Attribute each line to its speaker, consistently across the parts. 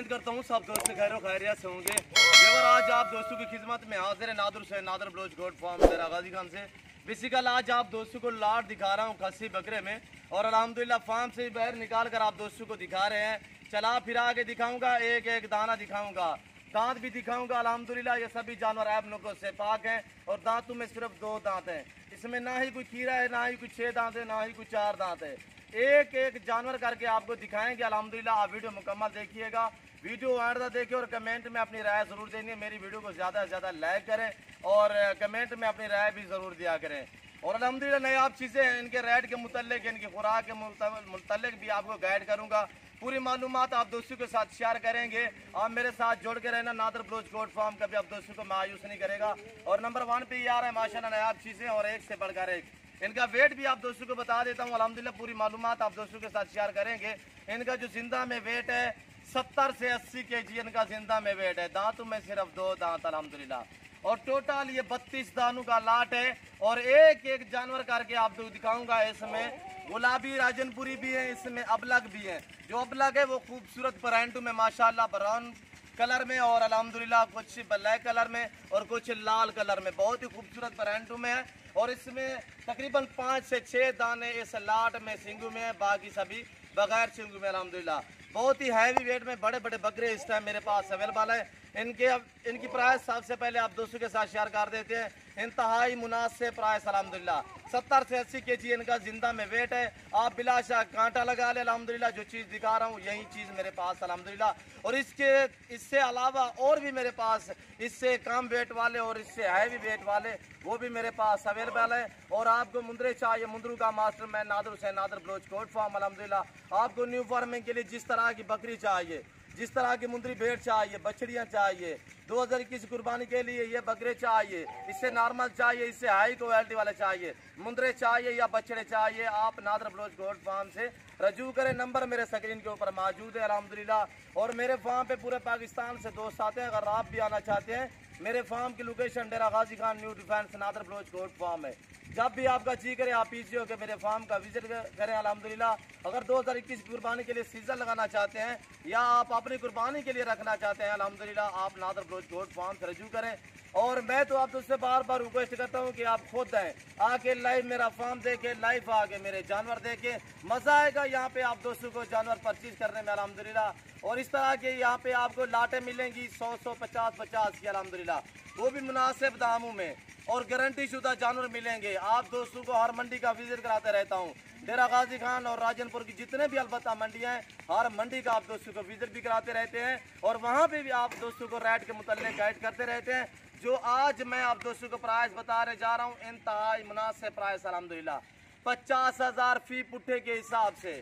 Speaker 1: करता हूँ सब दोस्त खैर खैरियत से होंगे। जेवर आज आप दोस्तों की खिदमत में हाजिर है नादर से नादर बलोच गोट फार्म डेरा गाजी खान से। बेसिकल आज आप दोस्तों को लाट दिखा रहा हूँ खस्सी बकरे में, और अल्हम्दुलिल्लाह फार्म से बाहर निकाल कर आप दोस्तों को दिखा रहे हैं। चला फिरा के दिखाऊंगा, एक एक दाना दिखाऊंगा, दांत भी दिखाऊंगा। अल्हम्दुलिल्लाह ये सभी जानवर ऐब नुक्स से पाक हैं और दांतों में सिर्फ 2 दांत हैं। इसमें ना ही कोई कीड़ा है, ना ही कोई 6 दांत है, ना ही कोई 4 दांत है। एक एक जानवर करके आपको दिखाएंगे। अल्हम्दुलिल्लाह आप वीडियो मुकम्मल देखिएगा, वीडियो आंदा देखिए और कमेंट में अपनी राय ज़रूर देनी है। मेरी वीडियो को ज़्यादा से ज़्यादा लाइक करें और कमेंट में अपनी राय भी ज़रूर दिया करें। और अल्हम्दुलिल्लाह नई आप चीज़ें हैं, इनके रेट के मुतल्लिक, इनकी खुराक के मुतल्लिक भी आपको गाइड करूँगा। पूरी मालूमात आप दोस्तों के साथ शेयर करेंगे। आप मेरे साथ जोड़ के रहना। नादर बलोच गोट फार्म कभी आप दोस्तों को मायूस नहीं करेगा। और नंबर 1 पे यार है माशाल्लाह नायाब चीज़ें, और एक से बढ़कर एक। इनका वेट भी आप दोस्तों को बता देता हूँ। अल्हम्दुलिल्लाह पूरी मालूमात आप दोस्तों के साथ शेयर करेंगे। इनका जो जिंदा में वेट है 70 से 80 kg इनका जिंदा में वेट है। दांतों में सिर्फ 2 दांत अल्हम्दुलिल्लाह, और टोटल ये 32 दानों का लाट है। और एक एक जानवर करके आपको दिखाऊंगा। इसमें गुलाबी राजनपुरी भी है, इसमें अबलग भी है। जो अबलग है वो खूबसूरत ब्रांडों में माशाल्लाह ब्राउन कलर में, और अल्हम्दुलिल्लाह कुछ ब्लैक कलर में और कुछ लाल कलर में, बहुत ही खूबसूरत ब्रांडों में है। और इसमें तकरीबन 5 से 6 दाने इस लाट में सिंगू में है, बाकी सभी बगैर सिंगू में। अल्हम्दुलिल्लाह बहुत ही हैवी वेट में बड़े बड़े बकरे इस टाइम मेरे पास अवेलेबल है। इनकी प्राइस सबसे पहले आप दोस्तों के साथ शेयर कर देते हैं। इंतहाई मुनासिब प्राइस अल्हम्दुलिल्लाह 70 से 80 kg इनका जिंदा में वेट है। आप बिलाशा कांटा लगा ले। अल्हम्दुलिल्लाह जो चीज़ दिखा रहा हूँ यही चीज़ मेरे पास अल्हम्दुलिल्लाह। और इससे अलावा और भी मेरे पास इससे कम वेट वाले और इससे हैवी वेट वाले वो भी मेरे पास अवेलेबल है। और आपको मुंदरे चाहिए, मुंदरू का मास्टर मैं नादर हुसैन नादर बलोच गोट फार्म अल्हम्दुलिल्लाह। आपको न्यू फार्मिंग के लिए जिस तरह की बकरी चाहिए, जिस तरह की मुंदरी भेड़ चाहिए, बछड़ियाँ चाहिए, 2021 कुर्बानी के लिए ये बकरे चाहिए, इससे नॉर्मल चाहिए, इससे हाई क्वालिटी वाले चाहिए, मुंदरे चाहिए या बछड़े चाहिए, आप नादर बलोच गोट फार्म से रजू करें। नंबर मेरे स्क्रीन के ऊपर मौजूद है अल्हम्दुलिल्लाह। और मेरे फार्म पे पूरे पाकिस्तान से दोस्त आते हैं। अगर आप भी आना चाहते हैं, मेरे फार्म की location Dera Ghazi Khan new defence Nadir Baloch goat farm है। जब भी आपका जी करे आप पीछे होकर मेरे फार्म का विजिट करें अल्हम्दुलिल्लाह। अगर 2021 कुर्बानी के लिए सीजन लगाना चाहते हैं या आप अपनी कुर्बानी के लिए रखना चाहते हैं, अल्हम्दुलिल्लाह आप नादर बलोच गोट फार्म से रजू करें। और मैं तो आप तुझसे बार बार रिक्वेस्ट करता हूँ कि आप खुद आए, आके लाइव मेरा फार्म देखे, लाइव आके मेरे जानवर देखे, मज़ा आएगा यहाँ पे आप दोस्तों को जानवर परचेज करने में अल्हम्दुलिल्लाह। और इस तरह के यहाँ पे आपको लाटें मिलेंगी 100 50 की अल्हम्दुलिल्लाह, वो भी मुनासिब दामों में, और गारंटी शुदा जानवर मिलेंगे। आप दोस्तों को हर मंडी का विजिट कराते रहता हूँ। डेरा गाजी खान और राजनपुर की जितने भी अलबत्ता मंडियाँ हैं, हर मंडी का आप दोस्तों को विजिट भी कराते रहते हैं। और वहाँ पे भी आप दोस्तों को रेट के मुतल्लिक गाइड करते रहते हैं। जो आज मैं आप दोस्तों को प्राइस बता रहे जा रहा हूँ, इंतहाई मुनासिब प्राइस अल्हम्दुलिल्लाह 50,000 फी पुट्ठे के हिसाब से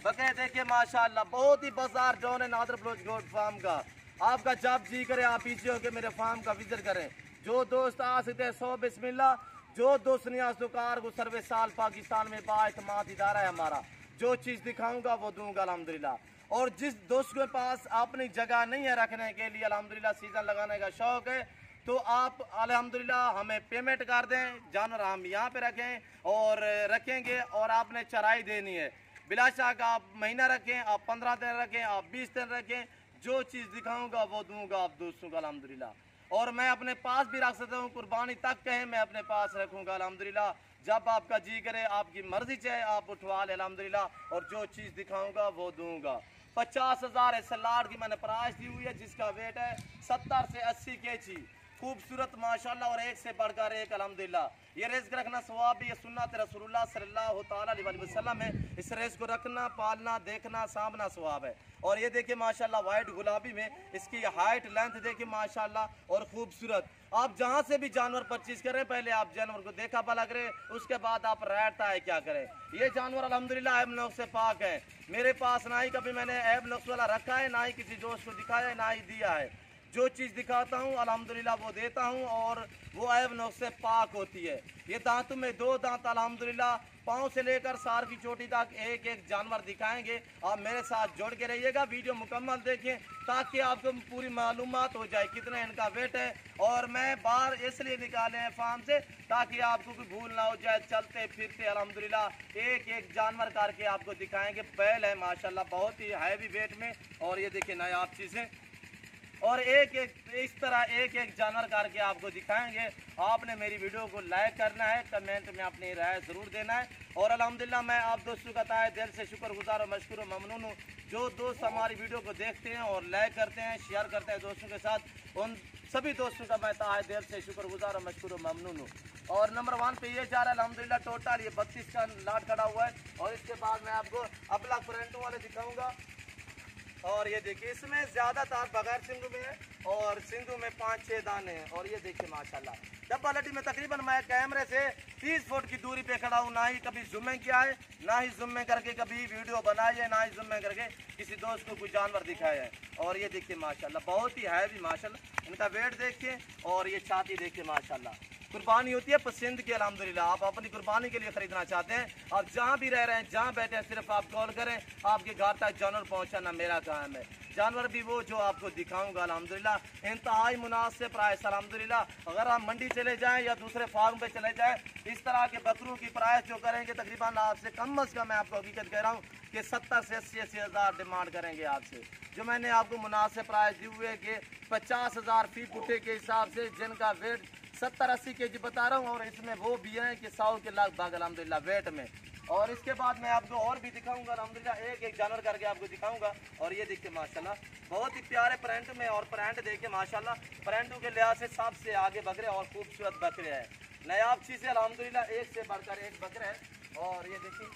Speaker 1: बकरे देखिए माशाल्लाह। बहुत ही बाजार जो है नादर बलोच गोट फार्म का। आपका जब जी करे आप पीछे होकर मेरे फार्म का विजिट करें। जो दोस्त आ सकते हैं 100 बिस्मिल्लाह। जो दोस्त नियाज़ को सर्वे साल पाकिस्तान में बाएतमाद इदारा है हमारा। जो चीज़ दिखाऊंगा वो दूंगा अल्हम्दुलिल्लाह। और जिस दोस्त के पास अपनी जगह नहीं है रखने के लिए, अल्हम्दुलिल्लाह सीजन लगाने का शौक है, तो आप अल्हम्दुलिल्लाह हमें पेमेंट कर दें, जानवर हम यहाँ पे रखें और रखेंगे। और आपने चराई देनी है बिलाशा का, आप महीना रखें, आप 15 दिन रखें, आप 20 दिन रखें, जो चीज़ दिखाऊंगा वो दूंगा आप दोस्तों को अल्हम्दुलिल्लाह। और मैं अपने पास भी रख सकता हूँ, कुर्बानी तक कहें मैं अपने पास रखूँगा अल्हम्दुलिल्लाह। जब आपका जी करे, आपकी मर्जी चाहे आप उठवा ले अल्हम्दुलिल्लाह। और जो चीज़ दिखाऊंगा वो दूंगा। 50,000 इस लाट की मैंने प्राइस दी हुई है, जिसका वेट है 70 से 80 kg। खूबसूरत माशाल्लाह और एक से बढ़कर एक अल्हम्दुलिल्लाह। ये रिस्क रखना सवाब भी, ये सुन्नत रसूलुल्लाह सल्लल्लाहु तआला अलैहि वसल्लम है। इस रिस्क को रखना, पालना, देखना, सामना सवाब है। और ये देखिए माशाल्लाह वाइट गुलाबी में इसकी हाइट लेंथ देखिए माशाल्लाह और खूबसूरत। आप जहाँ से भी जानवर परचेज करें, पहले आप जानवर को देखा पला करें, उसके बाद आप रेट है क्या करें। ये जानवर अल्हम्दुलिल्लाह ऐब नुक्स से पाक है। मेरे पास ना ही कभी मैंने ऐब नुक्स वाला रखा है, ना ही किसी दोस्त को दिखाया है, ना ही दिया है। जो चीज़ दिखाता हूँ अल्हम्दुलिल्लाह वो देता हूँ और वो ऐब नुक्स से पाक होती है। ये दांतों में 2 दांत अल्हम्दुलिल्लाह, पाँव से लेकर सार की चोटी तक एक एक जानवर दिखाएंगे। आप मेरे साथ जुड़ के रहिएगा, वीडियो मुकम्मल देखें ताकि आपको पूरी मालूमात हो जाए कितना इनका वेट है। और मैं बाहर इसलिए निकाले हैं फार्म से ताकि आपको कोई भूल ना हो जाए। चलते फिरते अल्हम्दुलिल्लाह एक एक जानवर करके आपको दिखाएंगे। बैल है माशाल्लाह बहुत ही हैवी वेट में, और ये देखिए नायाब चीज़ें, और एक एक इस तरह एक एक जानवर करके आपको दिखाएंगे। आपने मेरी वीडियो को लाइक करना है, कमेंट में अपनी राय ज़रूर देना है। और अल्हम्दुलिल्लाह मैं आप दोस्तों का ताए दिल से शुक्रगुजार और मशकूर और ममनून हूँ जो दोस्त हमारी वीडियो को देखते हैं और लाइक करते हैं, शेयर करते हैं दोस्तों के साथ। उन सभी दोस्तों का मैं ताए दिल से शुक्रगुजार और मशकूर और ममनून हूँ। और नंबर 1 पे ये जा रहा है अल्हम्दुलिल्लाह टोटल ये 32 का लाट खड़ा हुआ है। और इसके बाद मैं आपको अपना फ्रंटों वाले दिखाऊँगा। और ये देखिए इसमें ज़्यादातर बगैर सिंधु में है और सिंधु में 5-6 दाने हैं। और ये देखिए माशाल्लाह डब्बा लड्डी में तकरीबन मैं कैमरे से 30 फुट की दूरी पे खड़ा हूँ। ना ही कभी जूम में किया है, ना ही जूम में करके कभी वीडियो बनाई है, ना ही जूम में करके किसी दोस्त को कोई जानवर दिखाया है। और ये देखिए माशाल्लाह बहुत ही हैवी माशाल्लाह, इनका वेट देखिए और ये छाती देखिए माशाल्लाह। कुर्बानी होती है पसंद की अल्हम्दुलिल्लाह। आप अपनी कुर्बानी के लिए ख़रीदना चाहते हैं, आप जहाँ भी रह रहे हैं, जहाँ बैठे हैं, सिर्फ आप कॉल करें, आपके घर तक जानवर पहुँचाना मेरा काम है। जानवर भी वो जो आपको दिखाऊंगा अल्हम्दुलिल्लाह इंतहाई मुनासिब प्राइस अल्हम्दुलिल्लाह। अगर आप मंडी चले जाएं या दूसरे फार्म पे चले जाएं, इस तरह के बकरों की प्राइस जो करेंगे तकरीबन आपसे कम अज़ कम, मैं आपको हकीकत कह रहा हूँ कि 70 से 80 हज़ार डिमांड करेंगे आपसे। जो मैंने आपको मुनासिब प्राइस दी हुए कि 50,000 फी पुट्ठे के हिसाब से जिनका वेट 70-80 kg बता रहा हूँ। और इसमें वो भी हैं कि 100 के लगभग अल्हम्दुलिल्लाह वेट में। और इसके बाद मैं आपको और भी दिखाऊंगा अल्हम्दुलिल्लाह, एक एक जानवर करके आपको दिखाऊंगा। और ये देखिए माशाल्लाह बहुत ही प्यारे प्रिंट में, और प्रिंट देखिए माशाल्लाह प्रिंटों के लिहाज से सबसे आगे बकरे और खूबसूरत बकरे हैं। नायाब चीज़ें अल्हम्दुलिल्लाह एक से बढ़कर एक बकरे हैं। और ये देखिए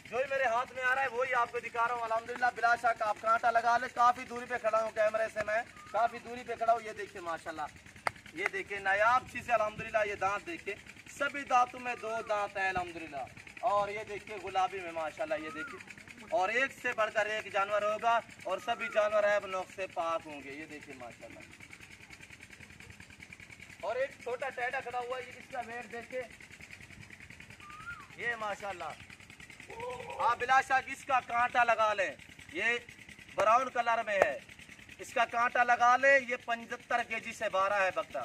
Speaker 1: जो ही मेरे हाथ में आ रहा है वही आपको दिखा रहा हूँ अल्हम्दुलिल्लाह। बिला शक आप कांटा लगा ले, काफ़ी दूरी पे खड़ा हूँ कैमरे से, मैं काफ़ी दूरी पे खड़ा हूँ। ये देखिए माशाल्लाह, ये देखिए नायाब चीज़ है अल्हम्दुलिल्लाह। ये दांत देखिए, सभी दांतों में 2 दांत है अल्हम्दुलिल्लाह। और ये देखिए गुलाबी में माशाल्लाह, ये देखिए, और एक से बढ़कर एक जानवर होगा और सभी जानवर है नुक्स से पाक होंगे। ये देखिए माशाल्लाह। और एक छोटा टेढ़ा खड़ा हुआ है, इसका वेट देखिए, ये माशाल्लाह आप बिला शक इसका कांटा लगा लें, ये ब्राउन कलर में है, इसका कांटा लगा ले। ये 75 kg से 12 है बकरा,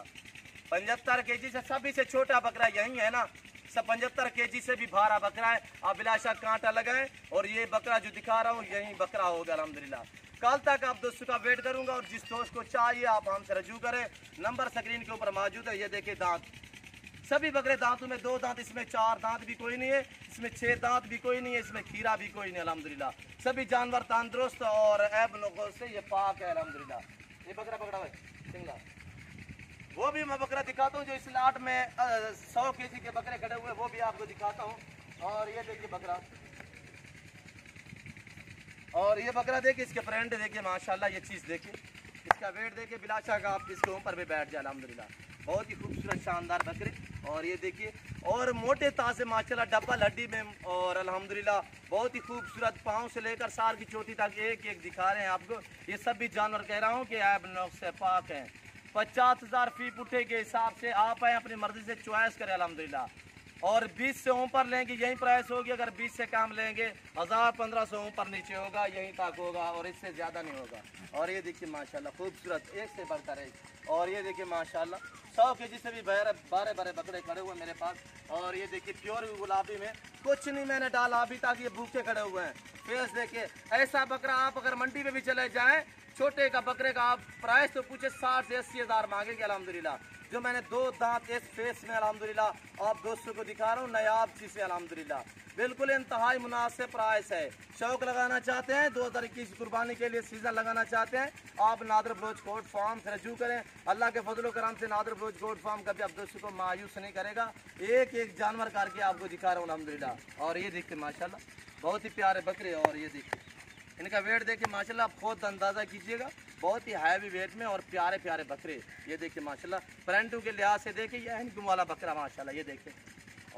Speaker 1: 75 kg से, सभी से छोटा बकरा यही है ना, सब 75 kg से भी 12 बकरा है। आप बिला शक कांटा लगाएं। और ये बकरा जो दिखा रहा हूँ यही बकरा होगा अल्हम्दुलिल्लाह। कल तक आप दोस्तों का वेट करूंगा और जिस दोस्त को चाहिए आप हमसे रजू करें, नंबर स्क्रीन के ऊपर मौजूद है। ये देखिए दांत, सभी बकरे दांतों में 2 दांत, इसमें 4 दांत भी कोई नहीं है, इसमें 6 दांत भी कोई नहीं है, इसमें खीरा भी कोई नहीं अल्हम्दुलिल्लाह। सभी जानवर तंदुरुस्त और ऐब नुक्स से ये पाक है अल्हम्दुलिल्लाह। ये बकरा पकड़ा हुआ है सिंगला, वो भी मैं बकरा दिखाता हूँ जो इस लाट में 100 kg के बकरे खड़े हुए, वो भी आपको दिखाता हूँ। और ये देखिए बकरा, और ये बकरा देखिए, इसके फ्रेंड देखिए माशाल्लाह, ये चीज़ देखिए, इसका वेट देखिए, बिला शक आप इसके ऊपर भी बैठ जाए अल्हम्दुलिल्लाह। बहुत ही खूबसूरत शानदार बकरे। और ये देखिए, और मोटे ताजे माशाल्लाह डब्बा लड्डी में, और अल्हम्दुलिल्लाह बहुत ही खूबसूरत, पाँव से लेकर सार की चोटी तक एक एक दिखा रहे हैं आपको। ये सब भी जानवर कह रहा हूँ कि ऐब नुक्स से पाक हैं। 50,000 फी पुट्ठे के हिसाब से आप आए, अपनी मर्जी से चॉइस करें अल्हम्दुलिल्लाह। और 20 से ऊपर लेंगे यही प्राइस होगी, अगर 20 से कम लेंगे 1000-1500 ऊपर नीचे होगा, यहीं तक होगा और इससे ज़्यादा नहीं होगा। और ये देखिए माशाल्लाह खूबसूरत, एक से बढ़कर एक। और ये देखिए माशाल्लाह 100 kg से भी बारे बड़े बकरे खड़े हुए मेरे पास। और ये देखिए प्योर गुलाबी में, कुछ नहीं मैंने डाला अभी तक, ये भूखे खड़े हुए हैं। फेस देखिए, ऐसा बकरा आप अगर मंडी में भी चले जाएँ, छोटे का बकरे का आप प्राइस तो पूछे 60 से 80 हज़ार मांगेंगे अल्हम्दुलिल्लाह। जो मैंने 2 दांत इस फेस में अल्हम्दुलिल्लाह आप दोस्तों को दिखा रहा हूँ, नायाब चीज़ है अल्हम्दुलिल्लाह, बिल्कुल इंतहाई मुनासिब प्राइस है। शौक लगाना चाहते हैं, 2021 कुर्बानी के लिए सीज़न लगाना चाहते हैं, आप नादर बलोच गोट फार्म से रजू करें। अल्लाह के फजल करम से नादर बलोच गोट फार्म कभी आप दोस्तों को मायूस नहीं करेगा। एक एक जानवर करके आपको दिखा रहा हूँ अल्हम्दुलिल्लाह। और ये देखिए माशाल्लाह बहुत ही प्यारे बकरे। और ये देखिए इनका वेट देखिए माशाल्लाह, आप खुद अंदाज़ा कीजिएगा, बहुत ही हैवी वेट में और प्यारे प्यारे बकरे। ये देखिए माशाल्लाह प्रिंटों के लिहाज से देखिए, यह इनकम वाला बकरा माशाल्लाह, ये देखिए,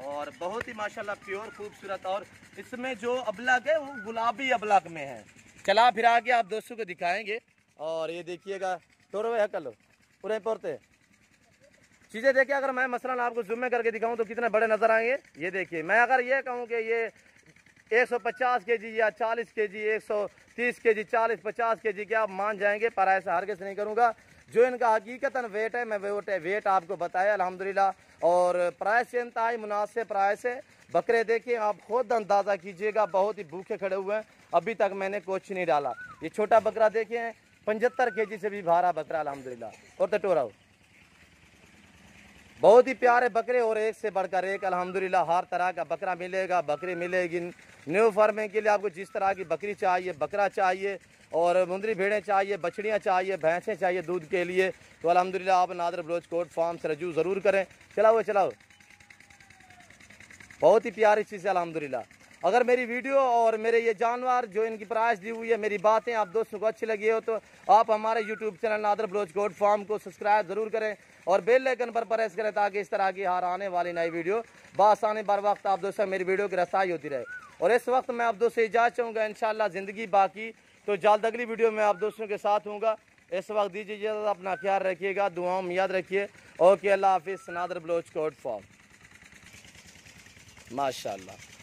Speaker 1: और बहुत ही माशाल्लाह प्योर खूबसूरत। और इसमें जो अबलग है वो गुलाबी अबलग में है। चला फिरा के आप दोस्तों को दिखाएंगे। और ये देखिएगा टोरो है कल पूरे पोरते चीज़ें देखिए। अगर मैं मसलन आपको जूम में करके दिखाऊं तो कितने बड़े नज़र आएंगे। ये देखिए, मैं अगर ये कहूँ कि ये 150 केजी या 40 केजी, 130 केजी, 40-50 केजी के आप मान जाएंगे, पर ऐसा हरगिज़ नहीं करूँगा। जो इनका हकीकतन वेट है मैं वेट आपको बताया अल्हम्दुलिल्लाह। और प्राइस से इंतहाई मुनासिब प्राइस है। बकरे देखिए, आप खुद अंदाज़ा कीजिएगा, बहुत ही भूखे खड़े हुए हैं, अभी तक मैंने कुछ नहीं डाला। ये छोटा बकरा देखिए 75 केजी से भी भारा बकरा अल्हम्दुलिल्लाह। और टोरा बहुत ही प्यारे बकरे और एक से बढ़कर एक अल्हम्दुलिल्लाह। हर तरह का बकरा मिलेगा, बकरी मिलेगी। न्यू फार्मिंग के लिए आपको जिस तरह की बकरी चाहिए, बकरा चाहिए और मुंदरी भेड़ें चाहिए, बछड़ियाँ चाहिए, भैंसें चाहिए दूध के लिए, तो अल्हम्दुलिल्लाह आप नादर बलोच कोट फार्म से रजू ज़रूर करें। चलाओ बहुत ही प्यारी चीज़ है अल्हम्दुलिल्लाह। अगर मेरी वीडियो और मेरे ये जानवर जो इनकी प्राइस दी हुई है, मेरी बातें आप दोस्तों को अच्छी लगी हो तो आप हमारे YouTube channel Nadir Baloch goat farm को सब्सक्राइब ज़रूर करें और बेल आइकन पर प्रेस करें, ताकि इस तरह की हर आने वाली नई वीडियो बासानी बर वक्त आप दोस्तों मेरी वीडियो की रसाई होती रहे। और इस वक्त मैं आप दोस्तों इजाज़त चाहूँगा, इंशाअल्लाह ज़िंदगी बाकी तो जल्द अगली वीडियो में आप दोस्तों के साथ हूँगा। इस वक्त दीजिए इजाज़त, अपना ख्याल रखिएगा, दुआओं में याद रखिए। ओके, अल्लाह हाफिज़। नादर बलोच गोट फार्म, माशाअल्लाह।